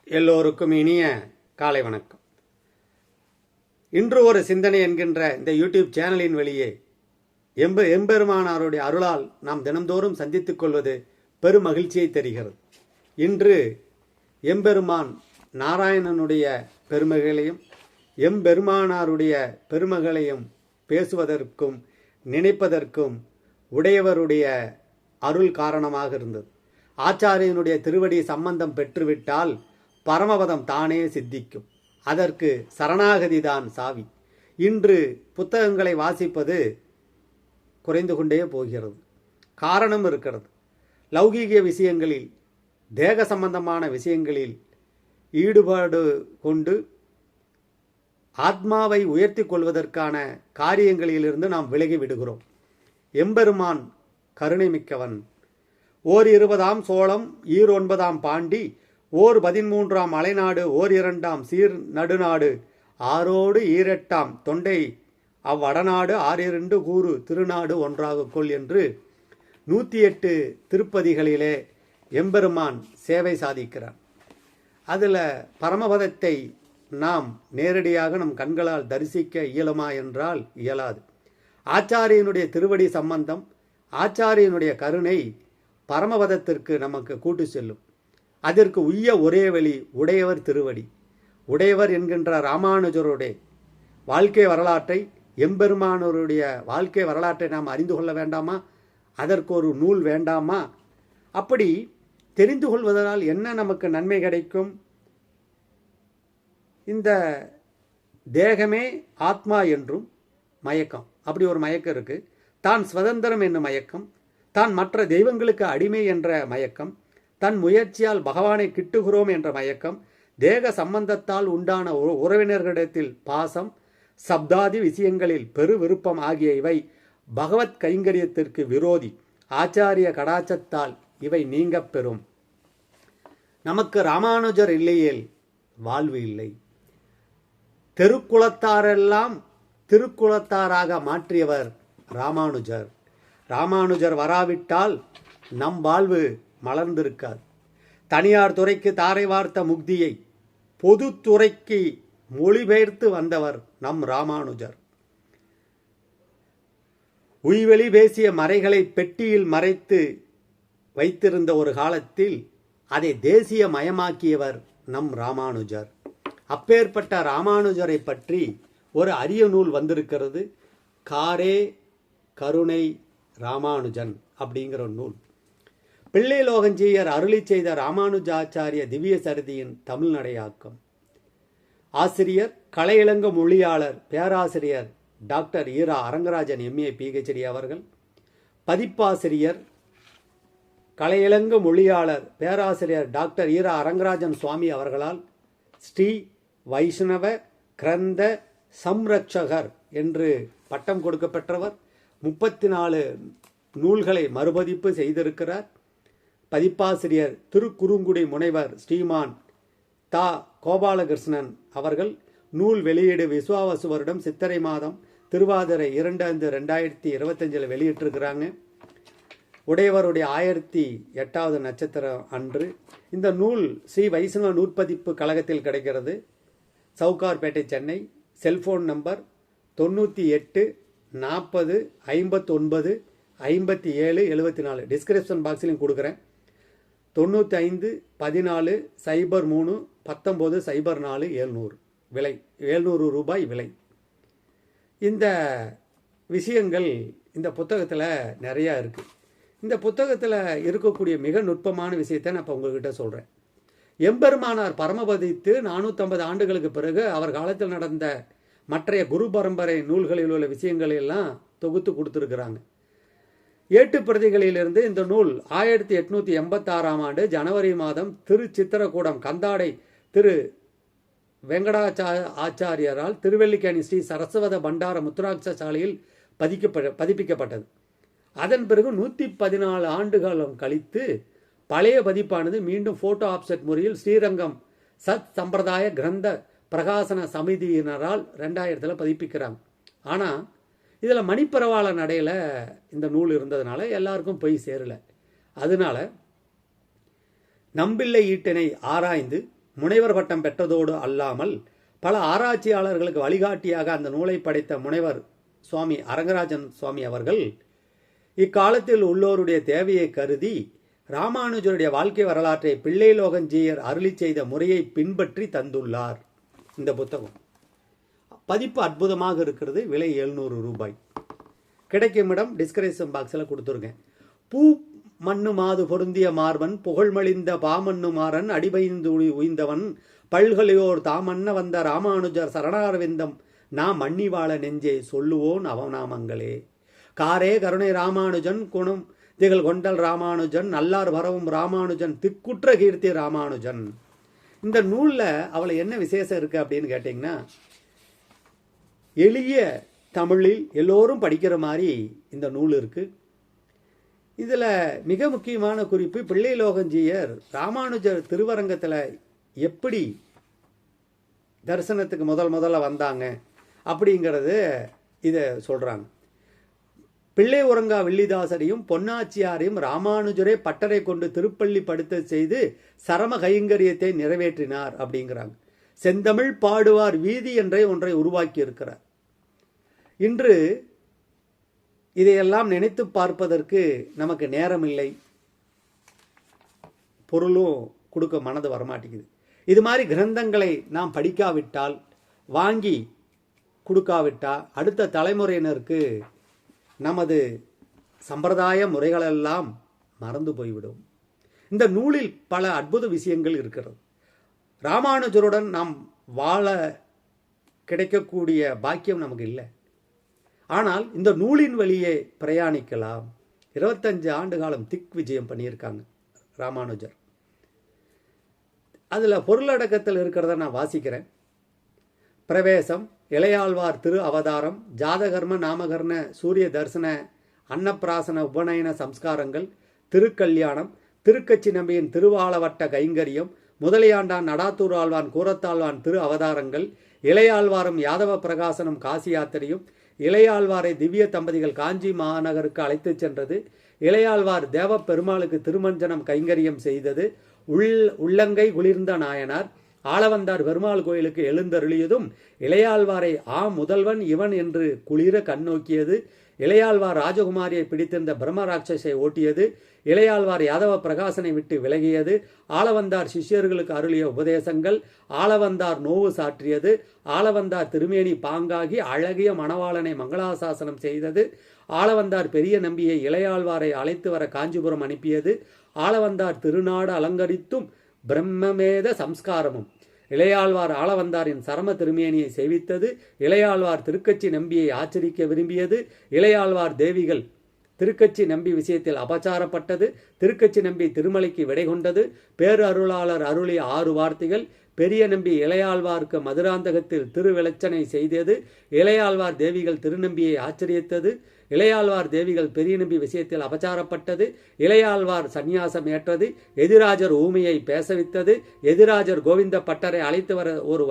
எல்லோருக்கும் இனிய காலை வணக்கம். இன்று ஒரு சிந்தனை என்கின்ற இந்த யூடியூப் சேனலின் வழியே எம்பெருமானாருடைய அருளால் நாம் தினந்தோறும் சந்தித்துக் கொள்வது பெரும் மகிழ்ச்சியை தருகிறது. இன்று எம்பெருமான் நாராயணனுடைய பெருமைகளையும் எம்பெருமானாருடைய பெருமைகளையும் பேசுவதற்கும் நினைப்பதற்கும் உடையவருடைய அருள் காரணமாக இருந்தது. ஆச்சாரியனுடைய திருவடி சம்பந்தம் பெற்றுவிட்டால் பரமபதம் தானே சித்திக்கும். அதற்கு சரணாகதிதான் சாவி. இன்று புத்தகங்களை வாசிப்பது குறைந்து கொண்டே போகிறது. காரணம் இருக்கிறது. லௌகீக விஷயங்களில், தேக சம்பந்தமான விஷயங்களில் ஈடுபாடு கொண்டு ஆத்மாவை உயர்த்தி கொள்வதற்கான காரியங்களிலிருந்து நாம் விலகி விடுகிறோம். எம்பெருமான் கருணை மிக்கவன். ஓர் 20ஆம் சோழம், ஈர் 9ஆம் பாண்டி, ஓர் 13ஆம் மலைநாடு, ஓர் 2ஆம் சீர் நடுநாடு, ஆரோடு 8ஆம் தொண்டை அவ்வடநாடு, 6 கூறு திருநாடு ஒன்றாக கொள் என்று 108 திருப்பதிகளிலே எம்பெருமான் சேவை சாதிக்கிறார். அதில் பரமபதத்தை நாம் நேரடியாக நம் கண்களால் தரிசிக்க இயலுமா என்றால் இயலாது. ஆச்சாரியனுடைய திருவடி சம்பந்தம், ஆச்சாரியனுடைய கருணை பரமபதத்திற்கு நமக்கு கூட்டு செல்லும். அதற்கு உய்ய ஒரே வழி உடையவர் திருவடி. உடையவர் என்கின்ற ராமானுஜருடைய வாழ்க்கை வரலாற்றை, எம்பெருமானோருடைய வாழ்க்கை வரலாற்றை நாம் அறிந்து கொள்ள வேண்டாமா? அதற்கு ஒரு நூல் வேண்டாமா? அப்படி தெரிந்து கொள்வதனால் என்ன நமக்கு நன்மை கிடைக்கும்? இந்த தேகமே ஆத்மா என்றும் மயக்கம், அப்படி ஒரு மயக்கம் இருக்கு. தான் சுதந்திரம் என்னும் மயக்கம், தான் மற்ற தெய்வங்களுக்கு அடிமை என்ற மயக்கம், தன் முயற்சியால் பகவானை கிட்டுகிறோம் என்ற மயக்கம், தேக சம்பந்தத்தால் உண்டான உறவினர்களிடத்தில் பாசம், சப்தாதி விஷயங்களில் பெரு விருப்பம் ஆகிய இவை பகவத் கைங்கரியத்திற்கு விரோதி. ஆச்சாரிய கடாச்சத்தால் இவை நீங்க பெறும். நமக்கு ராமானுஜர் இல்லையேல் வாழ்வு இல்லை. தெருக்குலத்தாரெல்லாம் திருக்குலத்தாராக மாற்றியவர் ராமானுஜர். ராமானுஜர் வராவிட்டால் நம் வாழ்வு மலர்ந்திருக்காது. தனியார் துறைக்கு தாரை வார்த்த முக்தியை பொது துறைக்கு மொழிபெயர்த்து வந்தவர் நம் ராமானுஜர். உய்வெளி பேசிய மறைகளை பெட்டியில் மறைத்து வைத்திருந்த ஒரு காலத்தில் அதை தேசிய மயமாக்கியவர் நம் ராமானுஜர். அப்பேற்பட்ட ராமானுஜரை பற்றி ஒரு அரிய நூல் வந்திருக்கிறது. காரே கருணை ராமானுஜன் அப்படிங்கிற நூல். பிள்ளை லோகஞ்சீயர் அருளி செய்த ராமானுஜாச்சாரிய திவ்ய சரிதியின் தமிழ்நடையாக்கம். ஆசிரியர் கலையிலங்க மொழியாளர் பேராசிரியர் டாக்டர் ஈரா அரங்கராஜன் MA PhD அவர்கள். பதிப்பாசிரியர் கலையிலங்க மொழியாளர் பேராசிரியர் டாக்டர் ஈரா அரங்கராஜன் சுவாமி அவர்களால் ஸ்ரீ வைஷ்ணவ கிரந்த சம்ரட்சகர் என்று பட்டம் கொடுக்கப்பெற்றவர். 34 நூல்களை மறுபதிப்பு செய்திருக்கிறார். பதிப்பாசிரியர் திருக்குறுங்குடி முனைவர் ஸ்ரீமான் தா கோபாலகிருஷ்ணன் அவர்கள். நூல் வெளியீடு விஸ்வாவசு வருடம் சித்திரை மாதம் திருவாதிரை 2/5/2025 வெளியிட்டிருக்கிறாங்க. உடையவருடைய 1008வது நட்சத்திரம் அன்று இந்த நூல் ஸ்ரீ வைஷ்ணவ நூற்பதிப்பு கழகத்தில் கிடைக்கிறது. Sowcarpet, Chennai. Cell phone number 98 40 59 57 74. Description பாக்ஸிலையும் கொடுக்குறேன். 95 14 03 19 04 700. விலை 700 ரூபாய் விலை. இந்த விஷயங்கள் இந்த புத்தகத்தில் நிறையா இருக்குது. இந்த புத்தகத்தில் இருக்கக்கூடிய மிக நுட்பமான விஷயத்தை நான் இப்போ உங்கள்கிட்ட சொல்கிறேன். எம்பெருமானார் பரமபதித்து 450 ஆண்டுகளுக்கு பிறகு அவர் காலத்தில் நடந்த மற்றைய குரு பரம்பரை நூல்களில் உள்ள விஷயங்களை எல்லாம் தொகுத்து கொடுத்துருக்குறாங்க. ஏட்டு பிரதிகளிலிருந்து இந்த நூல் 1886ஆம் ஆண்டு ஜனவரி மாதம் திருச்சித்திரக்கூடம் கந்தாடை திரு வெங்கடாச்சாரியாரால் திருவல்லிக்கேணி ஸ்ரீ சரஸ்வத பண்டார முத்ராட்ச சாலையில் பதிப்பிக்கப்பட்டது. அதன் பிறகு 114 ஆண்டுகளும் கழித்து பழைய பதிப்பானது மீண்டும் போட்டோ ஆப்செட் முறையில் ஸ்ரீரங்கம் சத் சம்பிரதாய கிரந்த பிரகாசன சமிதியினரால் 2000 பதிப்பிக்கிறாங்க. ஆனால் இதில் மணிப்பரவாள நடையில் இந்த நூல் இருந்ததுனால எல்லாருக்கும் போய் சேரலை. அதனால நம்பிள்ளை ஈட்டினை ஆராய்ந்து முனைவர் பட்டம் பெற்றதோடு அல்லாமல் பல ஆராய்ச்சியாளர்களுக்கு வழிகாட்டியாக அந்த நூலை படைத்த முனைவர் சுவாமி அரங்கராஜன் சுவாமி அவர்கள் இக்காலத்தில் உள்ளோருடைய தேவையை கருதி ராமானுஜருடைய வாழ்க்கை வரலாற்றை பிள்ளைலோகஞ்சியர் அருளி செய்த முறையை பின்பற்றி தந்துள்ளார். இந்த புத்தகம் பதிப்பு அற்புதமாக இருக்கிறது. விலை 700 ரூபாய். கிடைக்கும் இடம் டிஸ்கிரிப்ஷன் பாக்ஸில் கொடுத்துருக்கேன். பூ மண்ணு மாது பொருந்திய மார்பன் புகழ்மழிந்த பாமண்ணு மாறன் அடிபைந்து உய்ந்தவன் பல்கலையோர் தாமன்ன வந்த ராமானுஜர் சரணாரவிந்தம் நாம் மண்ணி வாழ நெஞ்சே சொல்லுவோன் அவநாமங்களே. காரே கருணை ராமானுஜன் குணம் திகழ் கொண்டல் ராமானுஜன் நல்லார் வரவும் ராமானுஜன் திக்குற்ற கீர்த்தி ராமானுஜன். இந்த நூலில் அவளை என்ன விசேஷம் இருக்குது அப்படின்னு கேட்டிங்கன்னா, எளிய தமிழில் எல்லோரும் படிக்கிற மாதிரி இந்த நூல் இருக்குது. இதில் மிக முக்கியமான குறிப்பு, பிள்ளைலோகஞ்சியர் ராமானுஜர் திருவரங்கத்தில் எப்படி தரிசனத்துக்கு முதல்ல வந்தாங்க அப்படிங்கிறது இதை சொல்கிறாங்க. பிள்ளை உறங்கா வில்லிதாசரையும் பொன்னாச்சியாரையும் ராமானுஜரே பட்டரை கொண்டு திருப்பள்ளி படுத்த செய்து சரம கைங்கரியத்தை நிறைவேற்றினார் அப்படிங்கிறாங்க. செந்தமிழ் பாடுவார் வீதி என்ற ஒன்றை உருவாக்கி இருக்கிறார். இன்று இதையெல்லாம் நினைத்து பார்ப்பதற்கு நமக்கு நேரம் இல்லை, பொருளும் கொடுக்க மனது வரமாட்டேங்குது. இது மாதிரி கிரந்தங்களை நாம் படிக்காவிட்டால், வாங்கி கொடுக்காவிட்டால் அடுத்த தலைமுறையினருக்கு நமது சம்பிரதாய முறைகளெல்லாம் மறந்து போய்விடும். இந்த நூலில் பல அற்புத விஷயங்கள் இருக்கிறது. ராமானுஜருடன் நாம் வாழ கிடைக்கக்கூடிய பாக்கியம் நமக்கு இல்லை. ஆனால் இந்த நூலின் வழியே பிரயாணிக்கலாம். 25 ஆண்டு காலம் திக் விஜயம் பண்ணியிருக்காங்க ராமானுஜர். அதில் பொருளடக்கத்தில் இருக்கிறத நான் வாசிக்கிறேன். பிரவேசம், இளையாழ்வார் திரு அவதாரம், ஜாதகர்ம நாமகர்ண சூரிய தரிசன அன்னப்பிராசன உபநயன சம்ஸ்காரங்கள், திருக்கல்யாணம், திருக்கச்சி நம்பியின் திருவாளவட்ட கைங்கரியம், முதலியாண்டான் நடாத்தூர் ஆழ்வான் கூரத்தாழ்வான் திரு அவதாரங்கள், இளையாழ்வாரும் யாதவ பிரகாசனம் காசி யாத்திரையும், இளையாழ்வாரை திவ்ய தம்பதிகள் காஞ்சி மாநகருக்கு அழைத்துச் சென்றது, இளையாழ்வார் தேவ பெருமாளுக்கு திருமஞ்சனம் கைங்கரியம் செய்தது, உள்ளங்கை குளிர்ந்த நாயனார், ஆளவந்தார் பெருமாள் கோயிலுக்கு எழுந்தருளியதும், இளையாழ்வாரை முதல்வன் இவன் என்று குளிர கண்ணோக்கியது, இளையாழ்வார் ராஜகுமாரியை பிடித்திருந்த பிரம்மராட்சஸை ஓட்டியது, இளையாழ்வார் யாதவ பிரகாசனை விட்டு விலகியது, ஆளவந்தார் சிஷ்யர்களுக்கு அருளிய உபதேசங்கள், ஆளவந்தார் நோவு சாற்றியது, ஆளவந்தார் திருமேனி பாங்காகி அழகிய மணவாளனை மங்களாசாசனம் செய்தது, ஆளவந்தார் பெரிய நம்பியை இளையாழ்வாரை அழைத்து வர காஞ்சிபுரம் அனுப்பியது, ஆளவந்தார் திருநாடு அலங்கரித்தும் பிரம்மமேத சம்ஸ்காரமும், இளையாழ்வார் ஆளவந்தாரின் சரம திருமேனியை சேவித்தது, இளையாழ்வார் திருக்கச்சி நம்பியை ஆச்சரிக்க விரும்பியது, இளையாழ்வார் தேவிகள் திருக்கச்சி நம்பி விஷயத்தில் அபச்சாரப்பட்டது, திருக்கச்சி நம்பி திருமலைக்கு விடை கொண்டது, பேரு அருளாளர் அருளிய 6 வார்த்தைகள், பெரிய நம்பி இளையாழ்வார்க்கு மதுராந்தகத்தில் திருவிளச்சனை செய்தது, இளையாழ்வார் தேவிகள் திருநம்பியை ஆச்சரியத்தது, இளையாழ்வார் தேவிகள் பெரிய நம்பி விஷயத்தில் அபச்சாரப்பட்டது, இளையாழ்வார் சந்நியாசம் ஏற்றது, எதிராஜர் ஊமையை பேசவித்தது, எதிராஜர் கோவிந்த பட்டரை அழைத்து வர ஒரு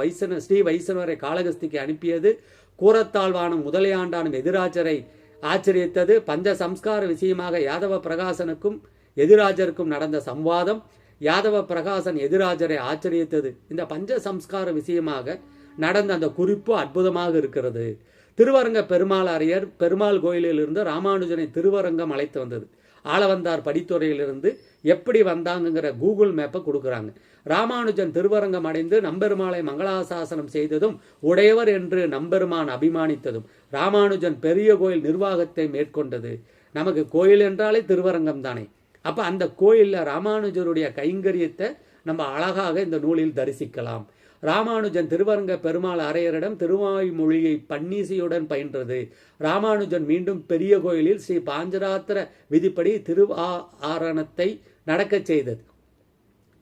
ஸ்ரீ வைஷ்ணவரை காளகஸ்திக்கு அனுப்பியது, கூரத்தாழ்வானும் முதலியாண்டானும் எதிராஜரை ஆச்சரியத்தது, பஞ்ச சம்ஸ்கார விஷயமாக யாதவ பிரகாசனுக்கும் எதிராஜருக்கும் நடந்த சம்வாதம், யாதவ பிரகாசன் எதிராஜரை ஆச்சரியத்தது. இந்த பஞ்ச சம்ஸ்கார விஷயமாக நடந்த அந்த குறிப்பு அற்புதமாக இருக்கிறது. திருவரங்க பெருமாள் அரையர் பெருமாள் கோயிலிலிருந்து ராமானுஜனை திருவரங்கம் அழைத்து வந்தது. ஆளவந்தார் படித்துறையிலிருந்து எப்படி வந்தாங்கங்கிற கூகுள் மேப்பை கொடுக்குறாங்க. ராமானுஜன் திருவரங்கம் அடைந்து நம்பெருமாளை மங்களாசாசனம் செய்ததும் உடையவர் என்று நம்பெருமான் அபிமானித்ததும் ராமானுஜன் பெரிய கோயில் நிர்வாகத்தை மேற்கொண்டது. நமக்கு கோயில் என்றாலே திருவரங்கம் தானே. அப்போ அந்த கோயிலில் ராமானுஜருடைய கைங்கரியத்தை நம்ம அழகாக இந்த நூலில் தரிசிக்கலாம். ராமானுஜன் திருவரங்க பெருமாள் அரையரிடம் திருவாய்மொழியை பன்னீசியுடன் பயின்றது. ராமானுஜன் மீண்டும் பெரிய கோயிலில் ஸ்ரீ பாஞ்சராத்திர விதிப்படி திருவாரணத்தை நடக்கச் செய்தது.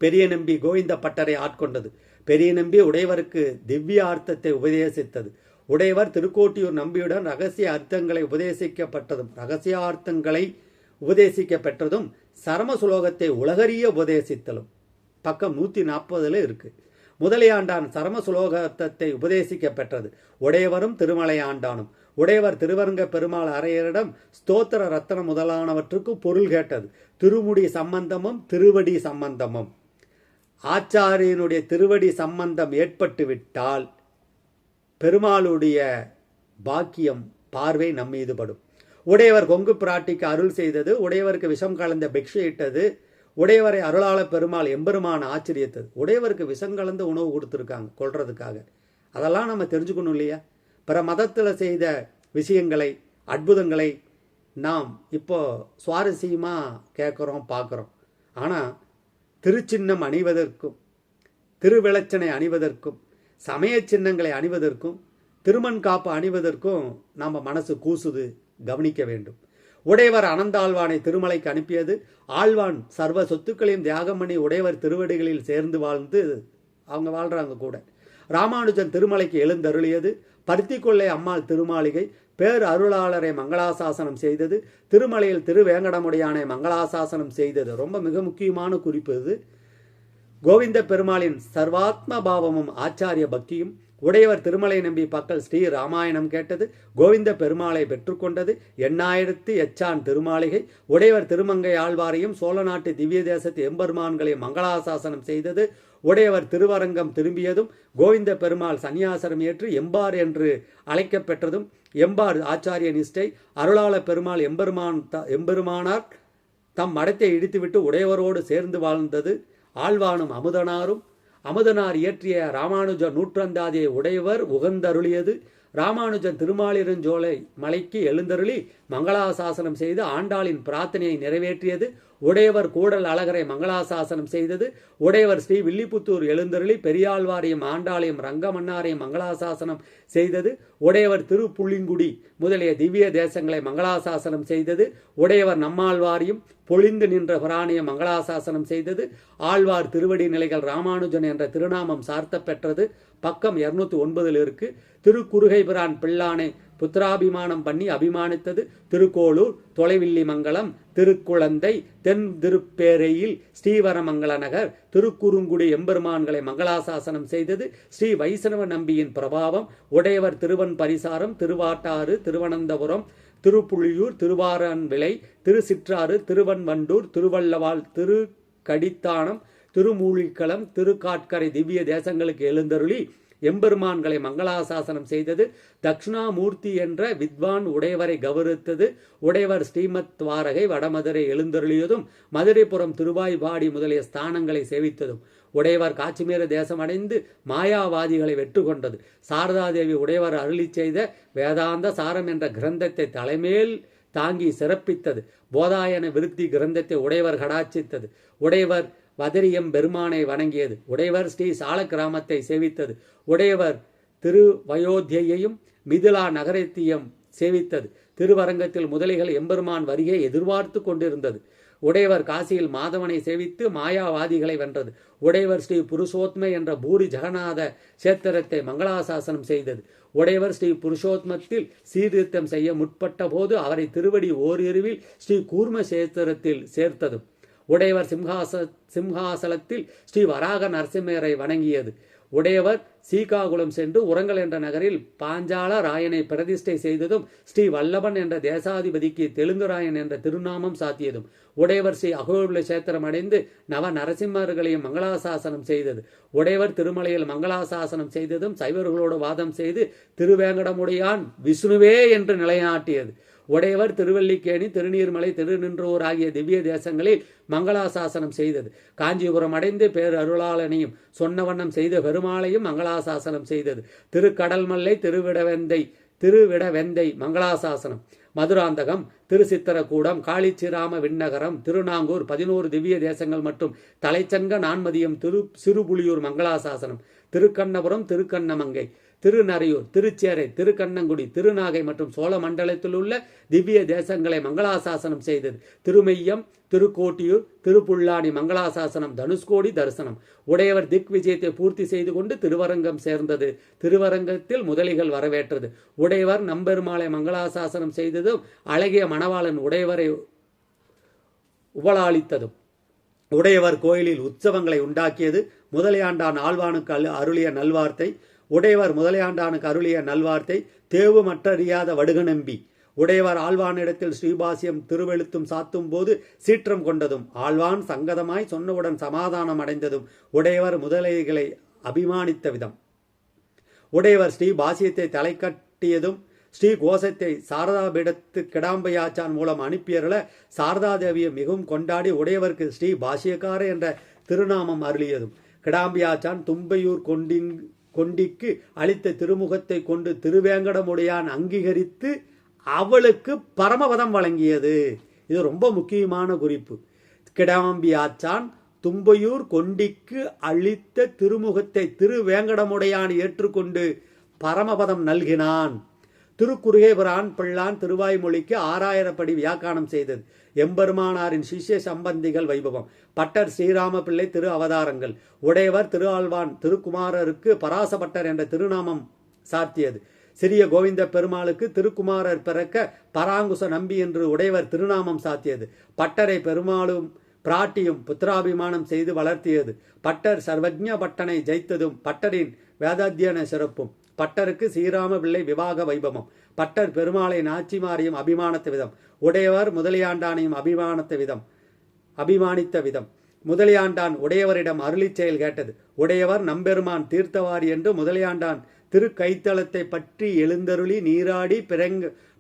பெரிய நம்பி கோவிந்த பட்டரை ஆட்கொண்டது. பெரிய நம்பி உடையவருக்கு திவ்ய அர்த்தத்தை உபதேசித்தது. உடையவர் திருக்கோட்டியூர் நம்பியுடன் ரகசிய அர்த்தங்களை உபதேசிக்கப்பட்டதும் சரம சுலோகத்தை உலகறிய உபதேசித்தலும். பக்கம் 140 இருக்கு. முதலியாண்டான் சரம சுலோகத்தை உபதேசிக்க பெற்றது. உடையவரும் திருமலையாண்டானும். உடையவர் திருவரங்க பெருமாள் அரையரிடம் ஸ்தோத்திர ரத்தனம் முதலானவற்றுக்கு பொருள் கேட்டது. திருமுடி சம்பந்தமும் திருவடி சம்பந்தமும். ஆச்சாரியனுடைய திருவடி சம்பந்தம் ஏற்பட்டு விட்டால் பெருமாளுடைய பாக்கியம் பார்வை நம்மீது படும். உடையவர் கொங்கு பிராட்டிக்கு அருள் செய்தது, உடையவருக்கு விஷம் கலந்த பிக்ஷையிட்டது, உடையவரை அருளாள பெருமாள் எம்பெருமான் ஆச்சரியத்தது. உடையவருக்கு விஷம் கலந்த உணவு கொடுத்துருக்காங்க கொள்றதுக்காக. அதெல்லாம் நம்ம தெரிஞ்சுக்கணும் இல்லையா? பிற மதத்தில் செய்த விஷயங்களை, அற்புதங்களை நாம் இப்போ சுவாரஸ்யமாக கேட்குறோம், பார்க்குறோம். ஆனால் திருச்சின்னம் அணிவதற்கும், திருவிளச்சனை அணிவதற்கும், சமய சின்னங்களை அணிவதற்கும், திருமண் காப்பு அணிவதற்கும் நம்ம மனசு கூசுது, கவனிக்க வேண்டும். உடையவர் அனந்தாழ்வானை திருமலைக்கு அனுப்பியது. ஆழ்வான் சர்வ சொத்துக்களையும் தியாகம் பண்ணி உடையவர் திருவடிகளில் சேர்ந்து வாழ்ந்து அவங்க வாழ்றாங்க கூட. ராமானுஜன் திருமலைக்கு எழுந்தருளியது. பருத்திக்கொள்ளை அம்மாள் திருமாளிகை பேர் அருளாளரை மங்களாசாசனம் செய்தது. திருமலையில் திருவேங்கடமுடையானை மங்களாசாசனம் செய்தது. ரொம்ப மிக முக்கியமான குறிப்பு இது. கோவிந்த பெருமாளின் சர்வாத்ம பாவமும் ஆச்சாரிய பக்தியும் உடையவர் திருமலை நம்பி பக்கல் ஸ்ரீ ராமாயணம் கேட்டது. கோவிந்த பெருமாளை பெற்றுக்கொண்டது. 8000 எச்சான் திருமாளிகை உடையவர் திருமங்கை ஆழ்வாரையும் சோழ நாட்டு திவ்ய தேசத்து எம்பெருமான்களையும் மங்களாசாசனம் செய்தது. உடையவர் திருவரங்கம் திரும்பியதும் கோவிந்த பெருமாள் சன்னியாசனம் ஏற்று எம்பார் என்று அழைக்கப்பெற்றதும் எம்பார் ஆச்சாரிய நிஷ்டை. அருளாள பெருமாள் எம்பெருமானார் தம் மடத்தை இடித்துவிட்டு உடையவரோடு சேர்ந்து வாழ்ந்தது. ஆழ்வானும் அமுதனார் இயற்றிய ராமானுஜ நூற்றந்தாதியை உடையவர் உகந்தருளியது. ராமானுஜன் திருமாலிருஞ்சோலை மலைக்கு எழுந்தருளி மங்களாசாசனம் செய்து ஆண்டாளின் பிரார்த்தனையை நிறைவேற்றியது. உடையவர் கூடல் அழகரை மங்களாசாசனம் செய்தது. உடையவர் ஸ்ரீ வில்லிபுத்தூர் எழுந்தருளி பெரியாழ்வாரையும் ஆண்டாளையும் ரங்கமன்னாரையும் மங்களாசாசனம் செய்தது. உடையவர் திருப்புள்ளிங்குடி முதலிய திவ்ய தேசங்களை மங்களாசாசனம் செய்தது. உடையவர் நம்மாழ்வாரையும் பொழிந்து நின்ற பிராணியை மங்களாசாசனம் செய்தது. ஆழ்வார் திருவடி நிலைகள் ராமானுஜன் என்ற திருநாமம் சார்த்த பெற்றது. பக்கம் 209 இருக்கு. திருக்குறுகை பிரான் பிள்ளானை புத்திராபிமானம் பண்ணி அபிமானித்தது. திருக்கோளூர், தொலைவில்லி மங்கலம், திருக்குழந்தை, தென் திருப்பேரையில் ஸ்ரீவரமங்கல நகர், திருக்குறுங்குடி எம்பெருமான்களை மங்களாசாசனம் செய்தது. ஸ்ரீ வைஷ்ணவ நம்பியின் பிரபாவம் உடையவர் திருவன் பரிசாரம், திருவாட்டாறு, திருவனந்தபுரம், திருப்புளியூர், திருவாரன்விளை, திருசிற்றாறு, திருவன்வண்டூர், திருவள்ளவாள், திருக்கடித்தானம், திருமூழிக்களம், திருக்காட்கரை திவ்ய தேசங்களுக்கு எழுந்தருளி எம்பெருமான்களை மங்களாசாசனம் செய்தது. தட்சிணாமூர்த்தி என்ற வித்வான் உடையவரை கௌரவித்தது. உடையவர் ஸ்ரீமத் துவாரகை வடமதுரை எழுந்தருளியதும் மதுரைப்புறம் திருவாய்பாடி முதலிய ஸ்தானங்களை சேவித்ததும் உடையவர் காச்சிமீர தேசம் அடைந்து மாயாவாதிகளை வெற்றி கொண்டது. சாரதாதேவி உடையவர் அருளி செய்த வேதாந்த சாரம் என்ற கிரந்தத்தை தலைமேல் தாங்கி சிறப்பித்தது. போதாயன விருத்தி கிரந்தத்தை உடையவர் கடாட்சித்தது. உடையவர் வதரியம் பெருமானை வணங்கியது. உடையவர் ஸ்ரீ சால கிராமத்தை சேவித்தது. உடையவர் திருவயோத்தியையும் மிதிலா நகரத்தையும் சேவித்தது. திருவரங்கத்தில் முதலைகள் எம்பெருமான் வருகை எதிர்பார்த்து கொண்டிருந்தது. உடையவர் காசியில் மாதவனை சேவித்து மாயாவாதிகளை வென்றது. உடையவர் ஸ்ரீ புருஷோத்மை என்ற பூரி ஜெகநாத சேத்திரத்தை மங்களாசாசனம் செய்தது. உடையவர் ஸ்ரீ புருஷோத்மத்தில் சீர்திருத்தம் செய்ய முற்பட்ட போது அவரை திருவடி ஓரிருவில் ஸ்ரீ கூர்ம சேத்திரத்தில் சேர்த்தது. உடையவர் சிம்ஹாசலத்தில் ஸ்ரீ வராக நரசிம்மரை வணங்கியது. உடையவர் சீகாகுளம் சென்று உரங்கல் என்ற நகரில் பாஞ்சால ராயனை பிரதிஷ்டை செய்ததும் ஸ்ரீ வல்லபன் என்ற தேசாதிபதிக்கு தெலுங்குராயன் என்ற திருநாமம் சாத்தியதும் உடையவர் ஸ்ரீ அகோபில சேத்திரம் அடைந்து நவ நரசிம்மர்களையும் மங்களாசாசனம் செய்தது. உடையவர் திருமலையில் மங்களாசாசனம் செய்ததும் சைவர்களோடு வாதம் செய்து திருவேங்கடமுடையான் விஷ்ணுவே என்று நிலைநாட்டியது. உடையவர் திருவல்லிக்கேணி, திருநீர்மலை, திருநின்றூர் ஆகிய திவ்ய தேசங்களில் மங்களாசாசனம் செய்தது. காஞ்சிபுரம் அடைந்து பேர் அருளாளனையும் சொன்ன வண்ணம் செய்த பெருமாளையும் மங்களாசாசனம் செய்தது. திருக்கடல்மல்லை, திருவிடவெந்தை மங்களாசாசனம். மதுராந்தகம், திருசித்திரக்கூடம், காளிச்சிராம விண்ணகரம், திருநாங்கூர் 11 திவ்ய தேசங்கள் மற்றும் தலைச்சங்க நான்மதியம், சிறுபுலியூர் மங்களாசாசனம். திருக்கண்ணபுரம், திருக்கண்ணமங்கை, திருநரையூர், திருச்சேரை, திருக்கண்ணங்குடி, திருநாகை மற்றும் சோழ மண்டலத்தில் உள்ள திவ்ய தேசங்களை மங்களாசாசனம் செய்தது. திருமெய்யம், திருக்கோட்டியூர், திருப்புல்லானி மங்களாசாசனம். தனுஷ்கோடி தரிசனம். உடையவர் திக் விஜயத்தை பூர்த்தி செய்து கொண்டு திருவரங்கம் சேர்ந்தது. திருவரங்கத்தில் முதலிகள் வரவேற்றது. உடையவர் நம்பெருமாளை மங்களாசாசனம் செய்ததும் அழகிய மணவாளன் உடையவரை உபலாளித்ததும் உடையவர் கோயிலில் உற்சவங்களை உண்டாக்கியது. முதலையாண்டான் ஆழ்வானுக்கு அருளிய நல்வார்த்தை. உடையவர் முதலையாண்டானுக்கு அருளிய நல்வார்த்தை தேவு மற்றறியாத வடுகநம்பி உடையவர் ஆழ்வானிடத்தில் ஸ்ரீபாசியம் திருவெழுத்தும் சாத்தும் போது சீற்றம் கொண்டதும் ஆழ்வான் சங்கதமாய் சொன்னவுடன் சமாதானம் அடைந்ததும் உடையவர் முதலைகளை அபிமானித்த விதம். உடையவர் ஸ்ரீ பாசியத்தை தலை கட்டியதும் ஸ்ரீ கோஷத்தை சாரதாபிடத்து கிடாம்பையாச்சான் மூலம் அனுப்பியருள சாரதாதேவியை மிகவும் கொண்டாடி உடையவருக்கு ஸ்ரீ பாசியக்கார என்ற திருநாமம் அருளியதும் கிடாம்பியாச்சான் தும்பையூர் கொண்டிக்கு அளித்த திருமுகத்தை கொண்டு திருவேங்கடமுடையான் அங்கீகரித்து அவளுக்கு பரமபதம் வழங்கியது. இது ரொம்ப முக்கியமான குறிப்பு. கிடாம்பியாச்சான் தும்பையூர் கொண்டிக்கு அளித்த திருமுகத்தை திருவேங்கடமுடையான் ஏற்றுக்கொண்டு பரமபதம் நல்கினான். திருக்குறுகேபிரான் பிள்ளான் திருவாய்மொழிக்கு 6000 படி வியாக்கானம் செய்தது. எம்பெருமானாரின் சிஷ்ய சம்பந்திகள் வைபவம். பட்டர் ஸ்ரீராம பிள்ளை திரு அவதாரங்கள். உடையவர் திருஆழ்வான் திருக்குமாரருக்கு பராசபட்டர் என்ற திருநாமம் சார்த்தியது. சிறிய கோவிந்த பெருமாளுக்கு திருக்குமாரர் பிறக்க பராங்குச நம்பி என்று உடையவர் திருநாமம் சாத்தியது. பட்டரை பெருமாளும் பிராட்டியும் புத்திராபிமானம் செய்து வளர்த்தியது. பட்டர் சர்வஜ்ஞ பட்டனை ஜெயித்ததும் பட்டரின் வேதாத்தியன சிறப்பும். பட்டருக்கு ஸ்ரீராம பிள்ளை விவாக வைபவம். பட்டர் பெருமாளை நாச்சிமாரையும் அபிமானித்த விதம். உடையவர் முதலியாண்டானையும் அபிமானித்த விதம். முதலியாண்டான் உடையவரிடம் அருளி செயல் கேட்டது. உடையவர் நம்பெருமான் தீர்த்தவாரி என்று முதலியாண்டான் திரு கைத்தளத்தை பற்றி எழுந்தருளி நீராடி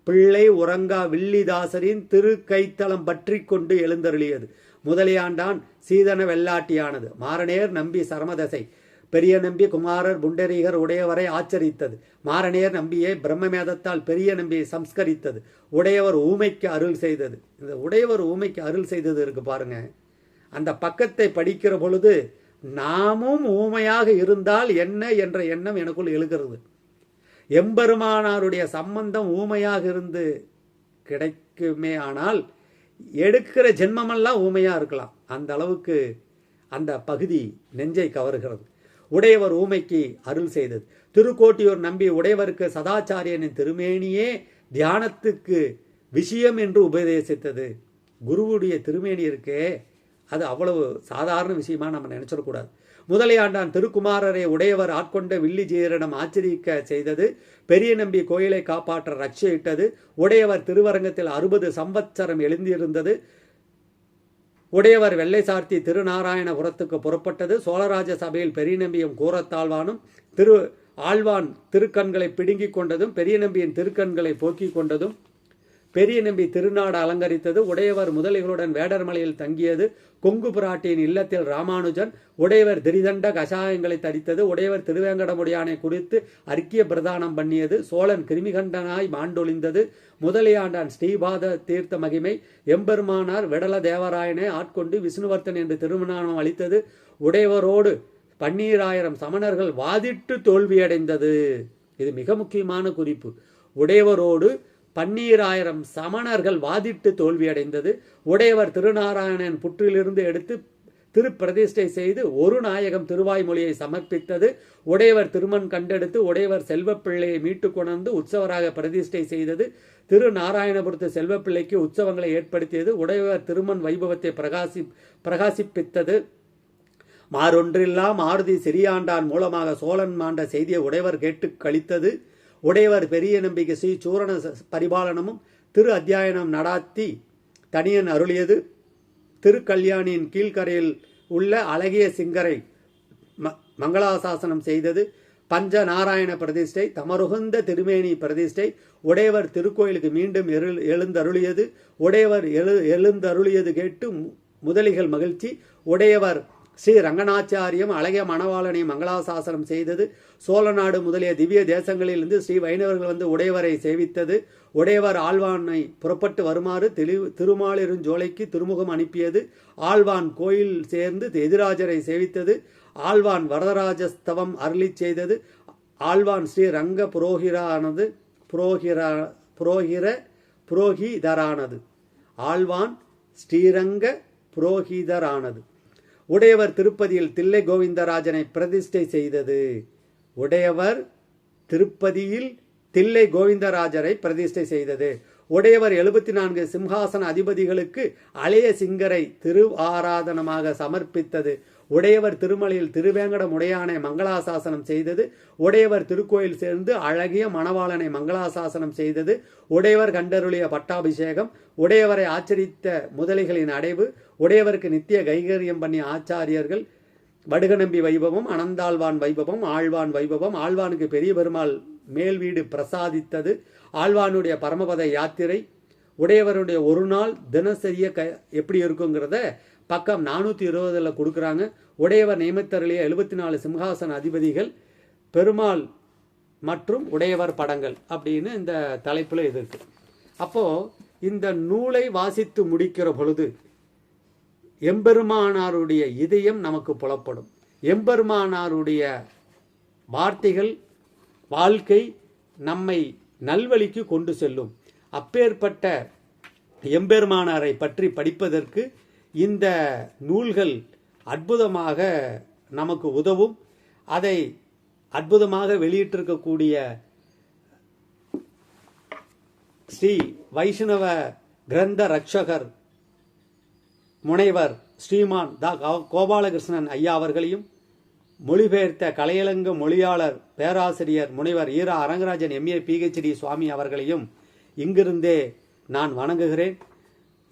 பிள்ளை உறங்கா வில்லிதாசரின் திரு கைத்தளம் பற்றி கொண்டு எழுந்தருளியது. முதலியாண்டான் சீதன வெள்ளாட்டியானது. மாரநேர் நம்பி சரமதசை பெரிய நம்பி குமாரர் புண்டரீகர் உடையவரை ஆச்சரித்தது. மாரநேர் நம்பியை பிரம்மமேதத்தால் பெரிய நம்பியை சம்ஸ்கரித்தது. உடையவர் ஊமைக்கு அருள் செய்தது. இந்த உடையவர் ஊமைக்கு அருள் செய்தது இருக்கு பாருங்க. அந்த பக்கத்தை படிக்கிற பொழுது நாமும் ஊமையாக இருந்தால் என்ன என்ற எண்ணம் எனக்குள் எழுகிறது. எம்பெருமானாருடைய சம்பந்தம் ஊமையாக இருந்து கிடைக்குமே ஆனால் எடுக்கிற ஜென்மமெல்லாம் ஊமையா இருக்கலாம். அந்த அளவுக்கு அந்த பகுதி நெஞ்சை கவருகிறது. உடையவர் ஊமைக்கு அருள் செய்தது. திருக்கோட்டியூர் நம்பி உடையவருக்கு சதாச்சாரியனின் திருமேனியே தியானத்துக்கு விஷயம் என்று உபதேசித்தது. குருவுடைய திருமேனி இருக்கே அது அவ்வளவு சாதாரண விஷயமா நம்ம நினைச்சிடக்கூடாது. முதலியாண்டான் திருக்குமாரரை உடையவர் ஆட்கொண்ட வில்லிஜீரனம் ஆச்சரிக்க செய்தது. பெரிய நம்பி கோயிலை காப்பாற்ற ரட்சையிட்டது. உடையவர் திருவரங்கத்தில் 60 சம்பத்சரம் எழுந்திருந்தது. உடையவர் வெள்ளை சார்த்தி திருநாராயணபுரத்துக்கு புறப்பட்டது. சோழராஜ சபையில் பெரிய நம்பியும் கூறத்தாழ்வானும் ஆழ்வான் திருக்கண்களை பிடுங்கிக் கொண்டதும் பெரிய நம்பியின் திருக்கண்களை போக்கிக் கொண்டதும் பெரிய நம்பி திருநாடு அலங்கரித்தது. உடையவர் முதலிகளுடன் வேடர்மலையில் தங்கியது. கொங்கு பிராட்டியின் இல்லத்தில் ராமானுஜன். உடையவர் திரிதண்ட கஷாயங்களை தரித்தது. உடையவர் திருவேங்கடமுடியானை குறித்து அர்க்கிய பிரதானம் பண்ணியது. சோழன் கிருமிகண்டனாய் மாண்டொழிந்தது. முதலியாண்டான் ஸ்ரீபாத தீர்த்த மகிமை. எம்பெருமானார் விடல தேவராயனை ஆட்கொண்டு விஷ்ணுவர்த்தன் என்று திருமணம் அளித்தது. உடையவரோடு 12000 சமணர்கள் வாதிட்டு தோல்வியடைந்தது. இது மிக முக்கியமான குறிப்பு. உடையவரோடு 12000 சமணர்கள் வாதிட்டு தோல்வியடைந்தது. உடையவர் திருநாராயணன் புற்றிலிருந்து எடுத்து திருப்பிரதிஷ்டை செய்து ஒரு நாயகம் திருவாய்மொழியை சமர்ப்பித்தது. உடையவர் திருமண் கண்டெடுத்து உடையவர் செல்வப்பிள்ளையை மீட்டு கொணர்ந்து உற்சவராக பிரதிஷ்டை செய்தது. திருநாராயணபுரத்து செல்வப்பிள்ளைக்கு உற்சவங்களை ஏற்படுத்தியது. உடையவர் திருமண் வைபவத்தை பிரகாசிப்பித்தது. மாறொன்றில்லா மாருதி சிறியாண்டான் மூலமாக சோழன் மாண்ட செய்தியை உடையவர் கேட்டு கழித்தது. உடையவர் பெரிய நம்பிக்கை ஸ்ரீ சூரண பரிபாலனமும் திரு அத்தியாயனம் நடாத்தி தனியன் அருளியது. திருக்கல்யாணியின் கீழ்கரையில் உள்ள அழகிய சிங்கரை மங்களாசாசனம் செய்தது. பஞ்ச நாராயண பிரதிஷ்டை தமருகுந்த திருமேனி பிரதிஷ்டை. உடையவர் திருக்கோயிலுக்கு மீண்டும் எழுந்தருளியது. உடையவர் எழுந்தருளியது கேட்டு முதலிகள் மகிழ்ச்சி. உடையவர் ஸ்ரீ ரங்கநாச்சாரியம் அழகிய மணவாளனை மங்களாசாசனம் செய்தது. சோழநாடு முதலிய திவ்ய தேசங்களிலிருந்து ஸ்ரீ வைணவர்கள் வந்து உடையவரை சேவித்தது. உடையவர் ஆழ்வானை புறப்பட்டு வருமாறு திருமாலிருஞ்சோலைக்கு திருமுகம் அனுப்பியது. ஆழ்வான் கோயில் சேர்ந்து எதிராஜரை சேவித்தது. ஆழ்வான் வரதராஜஸ்தவம் அருளி செய்தது. ஆழ்வான் ஸ்ரீ ரங்க புரோகிதரானது. ஆழ்வான் ஸ்ரீரங்க புரோகிதரானது. உடையவர் திருப்பதியில் தில்லை கோவிந்தராஜனை பிரதிஷ்டை செய்தது. உடையவர் திருப்பதியில் தில்லை கோவிந்தராஜரை பிரதிஷ்டை செய்தது. உடையவர் 74 சிம்ஹாசன அதிபதிகளுக்கு அலைய சிங்கரை திரு ஆராதனமாக சமர்ப்பித்தது. உடையவர் திருமலையில் திருவேங்கடம் உடையானை மங்களாசாசனம் செய்தது, உடையவர் திருக்கோயில் சேர்ந்து அழகிய மணவாளனை மங்களாசாசனம் செய்தது, உடையவர் கண்டருளிய பட்டாபிஷேகம், உடையவரை ஆச்சரித்த முதலைகளின் அடைவு, உடையவருக்கு நித்திய கைகரியம் பண்ணிய ஆச்சாரியர்கள், வடுகநம்பி வைபவம், அனந்தாழ்வான் வைபவம், ஆழ்வான் வைபவம், ஆழ்வானுக்கு பெரிய பெருமாள் மேல் வீடு பிரசாதித்தது, ஆழ்வானுடைய பரமபத யாத்திரை, உடையவருடைய ஒரு நாள் தினசரிய எப்படி இருக்குங்கிறத பக்கம் 420 கொடுக்குறாங்க. உடையவர் நியமித்தருளிய 74 சிம்ஹாசன அதிபதிகள், பெருமாள் மற்றும் உடையவர் படங்கள் அப்படின்னு இந்த தலைப்பில் இது இருக்கு. அப்போது இந்த நூலை வாசித்து முடிக்கிற பொழுது எம்பெருமானாருடைய இதயம் நமக்கு புலப்படும். எம்பெருமானாருடைய வார்த்தைகள், வாழ்க்கை நம்மை நல்வழிக்கு கொண்டு செல்லும். அப்பேற்பட்ட எம்பெருமானாரை பற்றி படிப்பதற்கு இந்த நூல்கள் அற்புதமாக நமக்கு உதவும். அதை அற்புதமாக வெளியிட்டிருக்கக்கூடிய ஸ்ரீ வைஷ்ணவ கிரந்த ரட்சகர் முனைவர் ஸ்ரீமான் கோபாலகிருஷ்ணன் ஐயா அவர்களையும், மொழிபெயர்த்த கலையலங்கு மொழியாளர் பேராசிரியர் முனைவர் ஈரா அரங்கராஜன் MA PhD சுவாமி அவர்களையும் இங்கிருந்தே நான் வணங்குகிறேன்.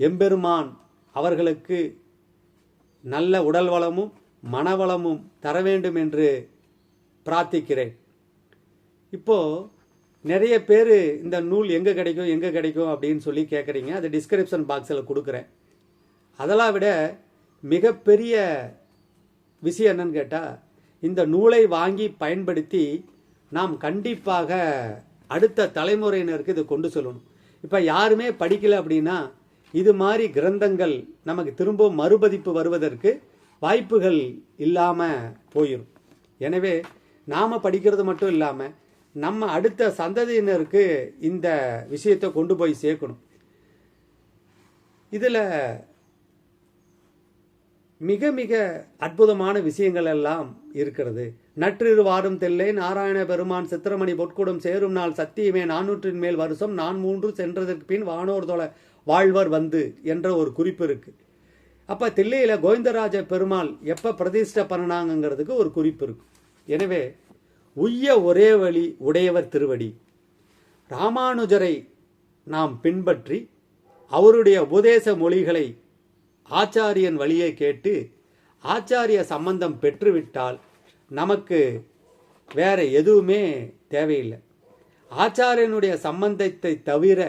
எம்பெருமான் அவர்களுக்கு நல்ல உடல் வளமும் மனவளமும் தர வேண்டும் என்று பிரார்த்திக்கிறேன். இப்போது நிறைய பேர் இந்த நூல் எங்கே கிடைக்கும் அப்படின்னு சொல்லி கேட்குறீங்க. அது டிஸ்கிரிப்ஷன் பாக்ஸில் கொடுக்குறேன். அதெல்லாம் விட மிகப்பெரிய விஷயம் என்னன்னு கேட்டால், இந்த நூலை வாங்கி பயன்படுத்தி நாம் கண்டிப்பாக அடுத்த தலைமுறையினருக்கு இதை கொண்டு சொல்லணும். இப்போ யாருமே படிக்கலை அப்படின்னா இது மாதிரி கிரந்தங்கள் நமக்கு திரும்பவும் மறுபதிப்பு வருவதற்கு வாய்ப்புகள் இல்லாமல் போயிடும். எனவே நாம் படிக்கிறது மட்டும் இல்லாமல் நம்ம அடுத்த சந்ததியினருக்கு இந்த விஷயத்தை கொண்டு போய் சேர்க்கணும். இதில் மிக மிக அற்புதமான விஷயங்கள் எல்லாம் இருக்கிறது. நற்றிரு வாரும் தெல்லை நாராயண பெருமான் சித்திரமணி பொற்குடம் சேரும் நாள் சத்தியமே 400 மேல் வருஷம் 4 சென்றதற்கு பின் வானோர் தொலை வாழ்வர் வந்து என்ற ஒரு குறிப்பு இருக்கு. அப்போ தில்லையில் கோவிந்தராஜ பெருமாள் எப்போ பிரதிஷ்டை பண்ணாங்கிறதுக்கு ஒரு குறிப்பு இருக்கு. எனவே உய்ய ஒரே வழி உடையவர் திருவடி. ராமானுஜரை நாம் பின்பற்றி அவருடைய உபதேச மொழிகளை ஆச்சாரியன் வழியை கேட்டு ஆச்சாரிய சம்பந்தம் பெற்றுவிட்டால் நமக்கு வேற எதுவுமே தேவையில்லை. ஆச்சாரியனுடைய சம்பந்தத்தை தவிர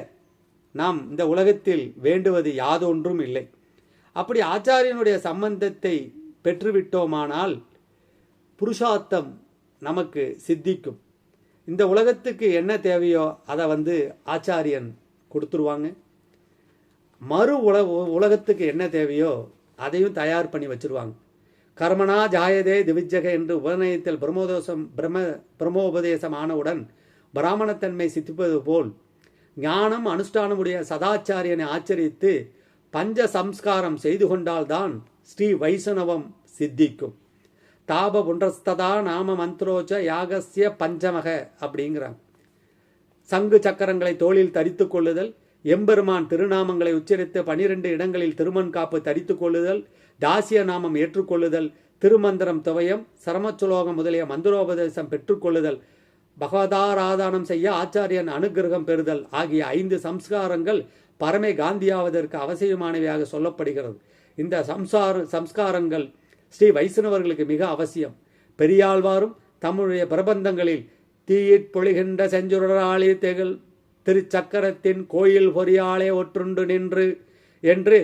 நாம் இந்த உலகத்தில் வேண்டுவது யாதொன்றும் இல்லை. அப்படி ஆச்சாரியனுடைய சம்பந்தத்தை பெற்றுவிட்டோமானால் புருஷார்த்தம் நமக்கு சித்திக்கும். இந்த உலகத்துக்கு என்ன தேவையோ அதை ஆச்சாரியன் கொடுத்துருவாங்க. மறு உலகத்துக்கு என்ன தேவையோ அதையும் தயார் பண்ணி வச்சிருவாங்க. கர்மனா ஜாயதே திவிஜக என்று உபநயத்தில் பிரம்மோபதேசம் ஆனவுடன் பிராமணத்தன்மை சித்திப்பது போல் ஞானம் அனுஷ்டானமுடைய சதாச்சாரியனை ஆச்சரித்து பஞ்ச சம்ஸ்காரம் செய்து கொண்டால்தான் ஸ்ரீ வைஷ்ணவம் சித்திக்கும். தாப புன்றஸ்ததா நாம மந்த்ரோச்ச யாகஸ்ய பஞ்சமக அப்படிங்கிறாங்க. சங்கு சக்கரங்களை தோளில் தரித்து கொள்ளுதல், எம்பெருமான் திருநாமங்களை உச்சரித்து 12 இடங்களில் திருமண் காப்பு தரித்து கொள்ளுதல், தாசிய நாமம் ஏற்றுக்கொள்ளுதல், திருமந்திரம் துவயம், சரமச்சுலோகம் முதலிய மந்திரோபதேசம் பெற்றுக்கொள்ளுதல், பகவதாராதனம் செய்ய ஆச்சாரியன் அனுகிரகம் பெறுதல் ஆகிய 5 சம்ஸ்காரங்கள் பரமே காந்தியாவதற்கு அவசியமானவையாக சொல்லப்படுகிறது. இந்த சம்ஸ்காரங்கள் ஸ்ரீ வைஷ்ணவர்களுக்கு மிக அவசியம். பெரியாழ்வாரும் தம்முடைய பிரபந்தங்களில் தீயிற் பொழிகின்ற செஞ்சுடராளி திகழ் திருச்சக்கரத்தின் கோயில் பொறியாளே ஒற்றுண்டு நின்று என்று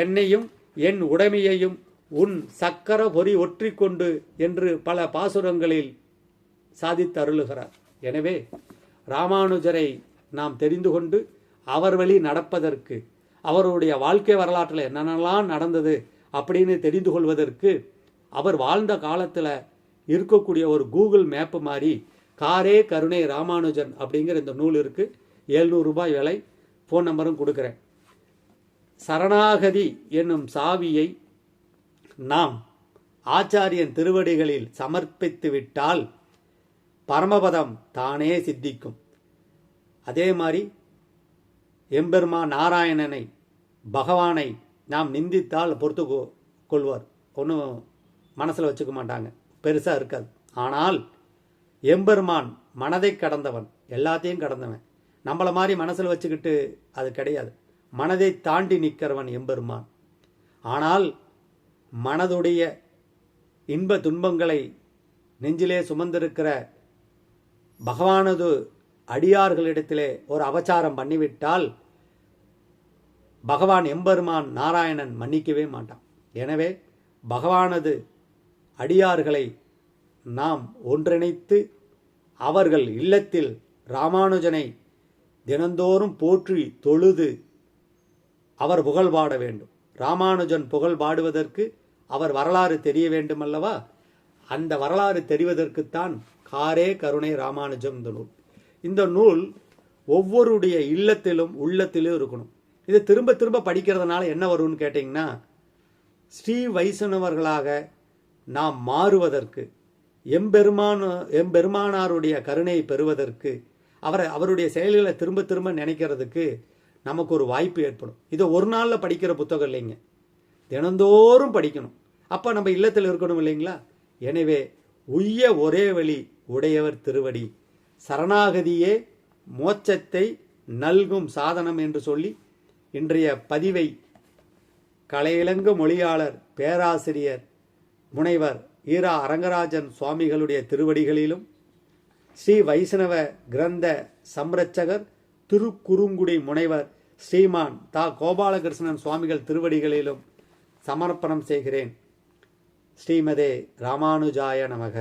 என்னையும் என் உடைமையையும் உன் சக்கர பொறி ஒற்றிக்கொண்டு என்று பல பாசுரங்களில் சாதித்தருளுகிறார். எனவே ராமானுஜரை நாம் தெரிந்து கொண்டு அவர் வழி நடப்பதற்கு, அவருடைய வாழ்க்கை வரலாற்றில் என்னென்னலாம் நடந்தது அப்படின்னு தெரிந்து கொள்வதற்கு அவர் வாழ்ந்த காலத்தில் இருக்கக்கூடிய ஒரு கூகுள் மேப்பு மாதிரி காரே கருணை ராமானுஜன் அப்படிங்கிற இந்த நூல் இருக்குது. 700 ரூபாய் விலை. ஃபோன் நம்பரும் கொடுக்குறேன். சரணாகதி என்னும் சாவியை நாம் ஆச்சாரியன் திருவடிகளில் சமர்ப்பித்து விட்டால் பரமபதம் தானே சித்திக்கும். அதே மாதிரி எம்பெருமான் நாராயணனை பகவானை நாம் நிந்தித்தால் பொறுத்து கொள்வார், ஒன்றும் மனசில் வச்சுக்க மாட்டாங்க, பெருசாக இருக்காது. ஆனால் எம்பெருமான் மனதை கடந்தவன், எல்லாத்தையும் கடந்தவன். நம்மளை மாதிரி மனசில் வச்சுக்கிட்டு அது கிடையாது. மனதை தாண்டி நிற்கிறவன் எம்பெருமான். ஆனால் மனதுடைய இன்ப துன்பங்களை நெஞ்சிலே சுமந்திருக்கிற பகவானது அடியார்களிடத்திலே ஒரு அபச்சாரம் பண்ணிவிட்டால் பகவான் எம்பெருமான் நாராயணன் மன்னிக்கவே மாட்டான். எனவே பகவானது அடியார்களை நாம் ஒன்றிணைத்து அவர்கள் இல்லத்தில் ராமானுஜனை தினந்தோறும் போற்றி தொழுது அவர் புகழ் பாட வேண்டும். ராமானுஜன் புகழ் பாடுவதற்கு அவர் வரலாறு தெரிய வேண்டுமல்லவா? அந்த வரலாறு தெரிவதற்குத்தான் காரே கருணை ராமானுஜம் இந்த நூல். இந்த நூல் ஒவ்வொருடைய இல்லத்திலும் உள்ளத்திலும் இருக்கணும். இது திரும்ப திரும்ப படிக்கிறதுனால என்ன வரும்னு கேட்டிங்கன்னா, ஸ்ரீ வைஷ்ணவர்களாக நாம் மாறுவதற்கு, எம்பெருமானாருடைய கருணையை பெறுவதற்கு, அவருடைய செயல்களை திரும்ப திரும்ப நினைக்கிறதுக்கு நமக்கு ஒரு வாய்ப்பு ஏற்படும். இதை ஒரு நாளில் படிக்கிற புத்தகம் இல்லைங்க, தினந்தோறும் படிக்கணும். அப்போ நம்ம இல்லத்தில் இருக்கணும் இல்லைங்களா? எனவே உய்ய ஒரே வழி உடையவர் திருவடி, சரணாகதியே மோட்சத்தை நல்கும் சாதனம் என்று சொல்லி இன்றைய பதிவை கலையிலங்கு மொழியாளர் பேராசிரியர் முனைவர் ஈரா அரங்கராஜன் சுவாமிகளுடைய திருவடிகளிலும், ஸ்ரீ வைஷ்ணவ கிரந்த சம்ரட்சகர் திருக்குறுங்குடி முனைவர் ஸ்ரீமான் தா கோபாலகிருஷ்ணன் சுவாமிகள் திருவடிகளிலும் சமர்ப்பணம் செய்கிறேன். ஸ்ரீமதே ராமானுஜாய நமக.